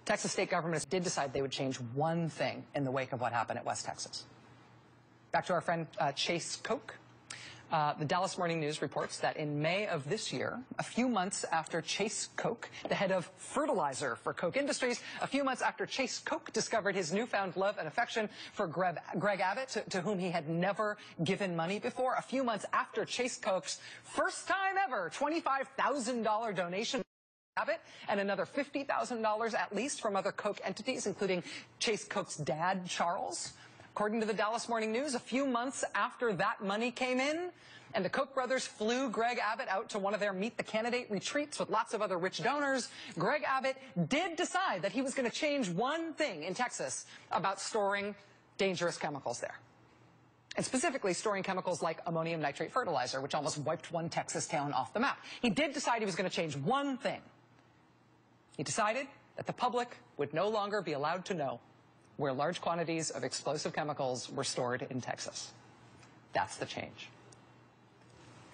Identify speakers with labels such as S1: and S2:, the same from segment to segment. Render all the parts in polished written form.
S1: Texas state government did decide they would change one thing in the wake of what happened at West Texas. Back to our friend Chase Koch. The Dallas Morning News reports that in May of this year, a few months after Chase Koch, the head of fertilizer for Koch Industries, a few months after Chase Koch discovered his newfound love and affection for Greg Abbott, to whom he had never given money before, a few months after Chase Koch's first time ever $25,000 donation to Abbott, and another $50,000 at least from other Koch entities, including Chase Koch's dad, Charles. According to the Dallas Morning News, a few months after that money came in, and the Koch brothers flew Greg Abbott out to one of their Meet the Candidate retreats with lots of other rich donors, Greg Abbott did decide that he was going to change one thing in Texas about storing dangerous chemicals there. And specifically storing chemicals like ammonium nitrate fertilizer, which almost wiped one Texas town off the map. He did decide he was going to change one thing. He decided that the public would no longer be allowed to know where large quantities of explosive chemicals were stored in Texas. That's the change.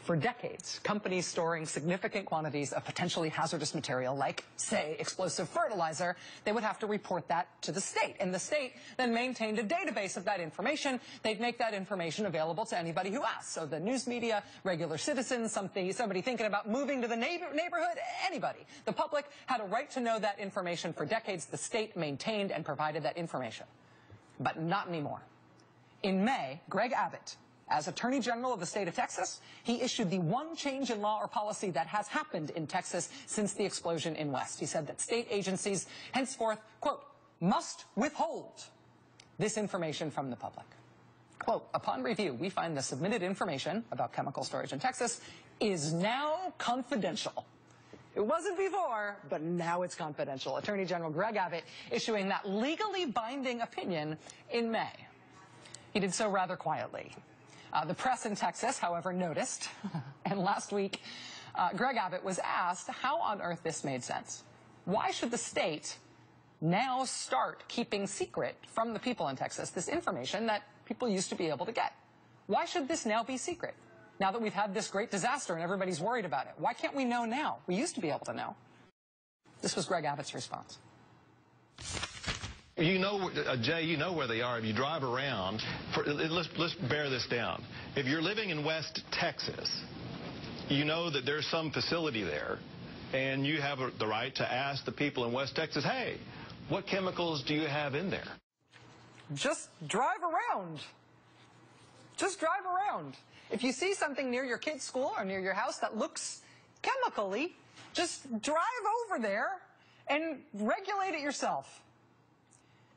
S1: For decades, companies storing significant quantities of potentially hazardous material, like, say, explosive fertilizer, they would have to report that to the state. And the state then maintained a database of that information. They'd make that information available to anybody who asked. So the news media, regular citizens, somebody thinking about moving to the neighborhood, anybody. The public had a right to know that information. For decades, the state maintained and provided that information. But not anymore. In May, Greg Abbott, as Attorney General of the state of Texas, he issued the one change in law or policy that has happened in Texas since the explosion in West. He said that state agencies henceforth, quote, must withhold this information from the public. Quote, upon review, we find the submitted information about chemical storage in Texas is now confidential. It wasn't before, but now it's confidential. Attorney General Greg Abbott issuing that legally binding opinion in May. He did so rather quietly. The press in Texas, however, noticed, and last week, Greg Abbott was asked how on earth this made sense. Why should the state now start keeping secret from the people in Texas this information that people used to be able to get? Why should this now be secret? Now that we've had this great disaster and everybody's worried about it, why can't we know now? We used to be able to know. This was Greg Abbott's response.
S2: You know, Jay, you know where they are. If you drive around, let's bear this down. If you're living in West Texas, you know that there's some facility there, and you have the right to ask the people in West Texas, hey, what chemicals do you have in there?
S1: Just drive around. Just drive around. If you see something near your kid's school or near your house that looks chemically, just drive over there and regulate it yourself.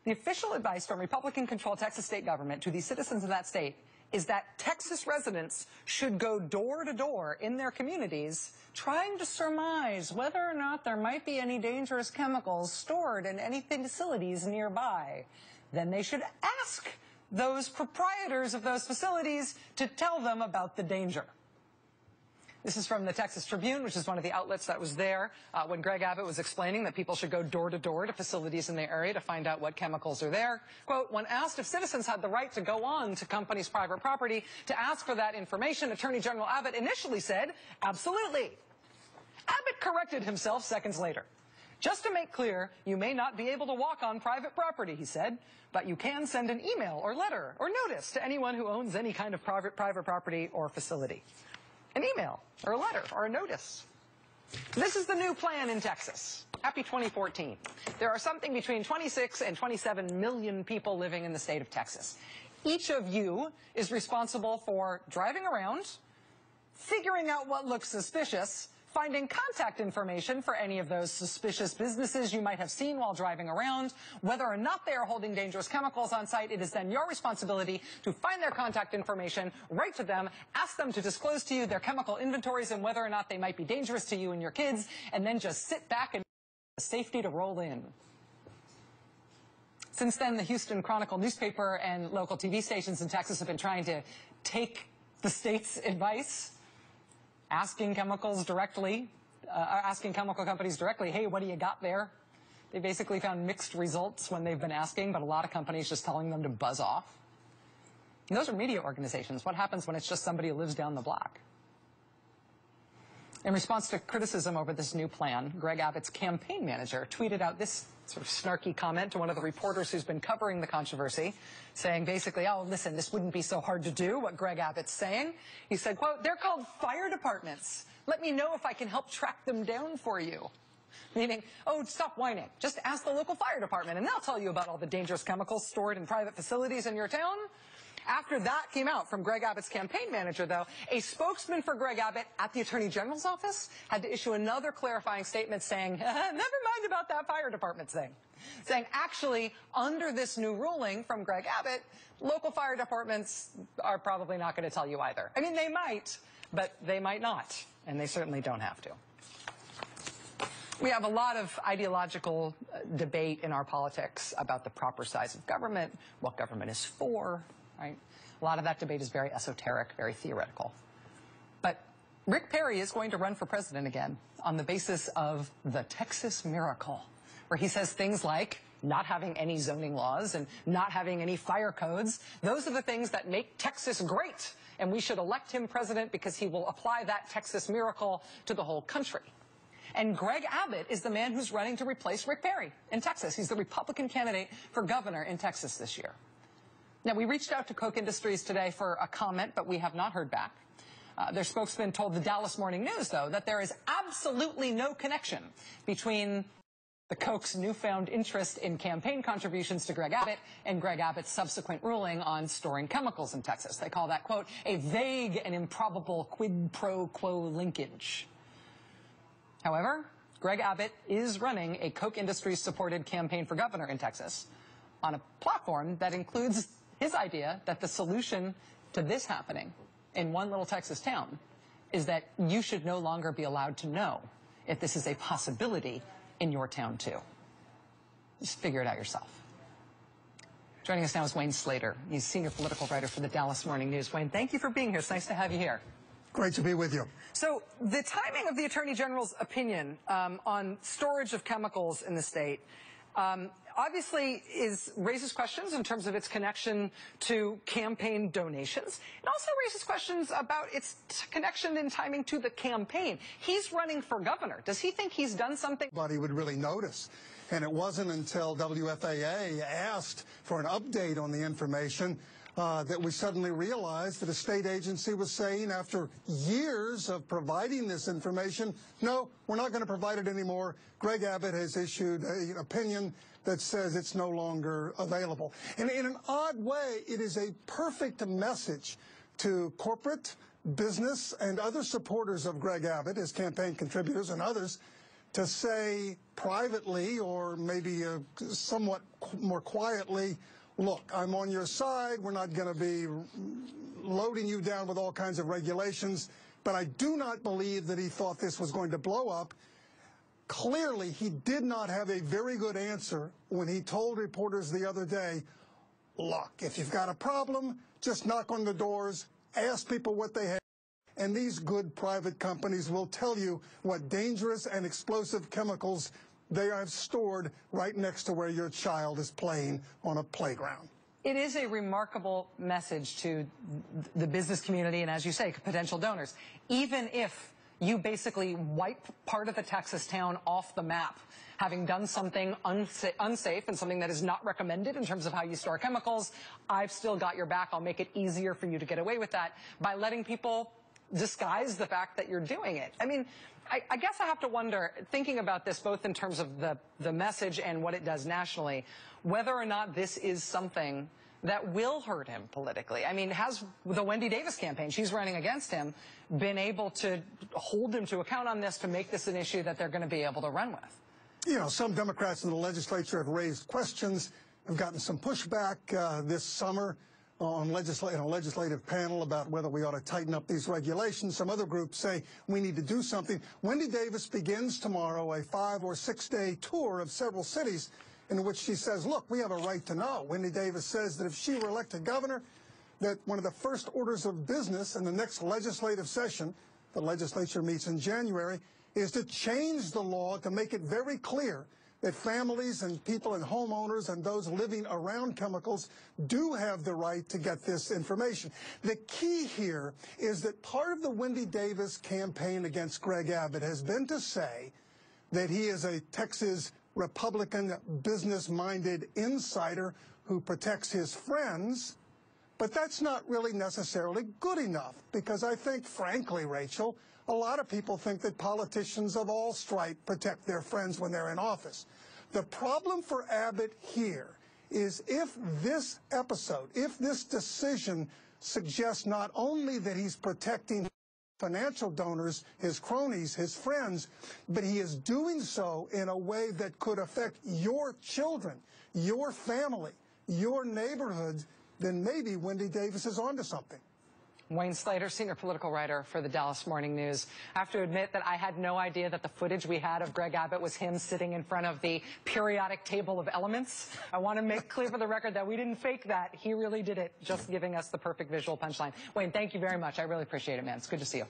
S1: The official advice from Republican-controlled Texas state government to the citizens of that state is that Texas residents should go door to door in their communities trying to surmise whether or not there might be any dangerous chemicals stored in any facilities nearby. Then they should ask those proprietors of those facilities to tell them about the danger. This is from the Texas Tribune, which is one of the outlets that was there when Greg Abbott was explaining that people should go door to door to facilities in the area to find out what chemicals are there. Quote, when asked if citizens had the right to go on to companies' private property to ask for that information, Attorney General Abbott initially said, absolutely. Abbott corrected himself seconds later. Just to make clear, you may not be able to walk on private property, he said, but you can send an email or letter or notice to anyone who owns any kind of private property or facility. An email or a letter or a notice. This is the new plan in Texas. Happy 2014. There are something between 26 and 27 million people living in the state of Texas. Each of you is responsible for driving around, figuring out what looks suspicious, finding contact information for any of those suspicious businesses you might have seen while driving around. Whether or not they are holding dangerous chemicals on site, it is then your responsibility to find their contact information, write to them, ask them to disclose to you their chemical inventories and whether or not they might be dangerous to you and your kids, and then just sit back and wait for safety to roll in. Since then, the Houston Chronicle newspaper and local TV stations in Texas have been trying to take the state's advice, asking chemicals directly, asking chemical companies directly, hey, what do you got there? They basically found mixed results when they've been asking, but a lot of companies just telling them to buzz off. And those are media organizations. What happens when it's just somebody who lives down the block? In response to criticism over this new plan, Greg Abbott's campaign manager tweeted out this sort of snarky comment to one of the reporters who's been covering the controversy, saying basically, oh, listen, this wouldn't be so hard to do, what Greg Abbott's saying. He said, quote, they're called fire departments. Let me know if I can help track them down for you. Meaning, oh, stop whining. Just ask the local fire department, and they'll tell you about all the dangerous chemicals stored in private facilities in your town. After that came out from Greg Abbott's campaign manager, though, a spokesman for Greg Abbott at the Attorney General's office had to issue another clarifying statement saying, never mind about that fire department thing. Saying, actually, under this new ruling from Greg Abbott, local fire departments are probably not going to tell you either. I mean, they might, but they might not, and they certainly don't have to. We have a lot of ideological debate in our politics about the proper size of government, what government is for, right? A lot of that debate is very esoteric, very theoretical. But Rick Perry is going to run for president again on the basis of the Texas miracle, where he says things like not having any zoning laws and not having any fire codes. Those are the things that make Texas great, and we should elect him president because he will apply that Texas miracle to the whole country. And Greg Abbott is the man who's running to replace Rick Perry in Texas. He's the Republican candidate for governor in Texas this year. Now, we reached out to Koch Industries today for a comment, but we have not heard back. Their spokesman told the Dallas Morning News, though, that there is absolutely no connection between the Koch's newfound interest in campaign contributions to Greg Abbott and Greg Abbott's subsequent ruling on storing chemicals in Texas. They call that, quote, a vague and improbable quid pro quo linkage. However, Greg Abbott is running a Koch Industries-supported campaign for governor in Texas on a platform that includes his idea that the solution to this happening in one little Texas town is that you should no longer be allowed to know if this is a possibility in your town, too. Just figure it out yourself. Joining us now is Wayne Slater. He's senior political writer for the Dallas Morning News. Wayne, thank you for being here. It's nice to have you here.
S3: Great to be with you.
S1: So the timing of the Attorney General's opinion on storage of chemicals in the state obviously raises questions in terms of its connection to campaign donations. It also raises questions about its connection and timing to the campaign. He's running for governor. Does he think he's done something?
S3: Nobody would really notice. And it wasn't until WFAA asked for an update on the information that we suddenly realized that a state agency was saying, after years of providing this information, no, we're not going to provide it anymore. Greg Abbott has issued an opinion that says it's no longer available. And in an odd way, it is a perfect message to corporate, business, and other supporters of Greg Abbott, his campaign contributors and others, to say privately or maybe somewhat more quietly, look, I'm on your side. We're not going to be loading you down with all kinds of regulations. But I do not believe that he thought this was going to blow up. Clearly, he did not have a very good answer when he told reporters the other day, look, if you've got a problem, just knock on the doors, ask people what they have, and these good private companies will tell you what dangerous and explosive chemicals they have stored right next to where your child is playing on a playground.
S1: It is a remarkable message to the business community and, as you say, potential donors. Even if you basically wipe part of the Texas town off the map, having done something unsafe and something that is not recommended in terms of how you store chemicals, I've still got your back. I'll make it easier for you to get away with that by letting people disguise the fact that you're doing it. I mean, I guess I have to wonder, thinking about this both in terms of the message and what it does nationally, whether or not this is something that will hurt him politically. I mean, has the Wendy Davis campaign, she's running against him, been able to hold him to account on this to make this an issue that they're going to be able to run with?
S3: You know, some Democrats in the legislature have raised questions, have gotten some pushback this summer on a legislative panel about whether we ought to tighten up these regulations. Some other groups say we need to do something. Wendy Davis begins tomorrow a 5- or 6-day tour of several cities in which she says, look, we have a right to know. Wendy Davis says that if she were elected governor, that one of the first orders of business in the next legislative session, the legislature meets in January, is to change the law to make it very clear that families and people and homeowners and those living around chemicals do have the right to get this information. The key here is that part of the Wendy Davis campaign against Greg Abbott has been to say that he is a Texas Republican business-minded insider who protects his friends, but that's not really necessarily good enough, because I think, frankly, Rachel, a lot of people think that politicians of all stripe protect their friends when they're in office. The problem for Abbott here is if this episode, if this decision suggests not only that he's protecting financial donors, his cronies, his friends, but he is doing so in a way that could affect your children, your family, your neighborhood, then maybe Wendy Davis is onto something.
S1: Wayne Slater, senior political writer for the Dallas Morning News. I have to admit that I had no idea that the footage we had of Greg Abbott was him sitting in front of the periodic table of elements. I want to make clear for the record that we didn't fake that. He really did it, just giving us the perfect visual punchline. Wayne, thank you very much. I really appreciate it, man. It's good to see you.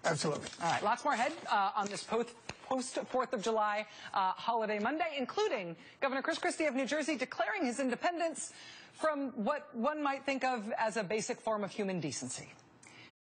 S3: Absolutely.
S1: All right, lots more ahead on this post-4th of July holiday Monday, including Governor Chris Christie of New Jersey declaring his independence from what one might think of as a basic form of human decency.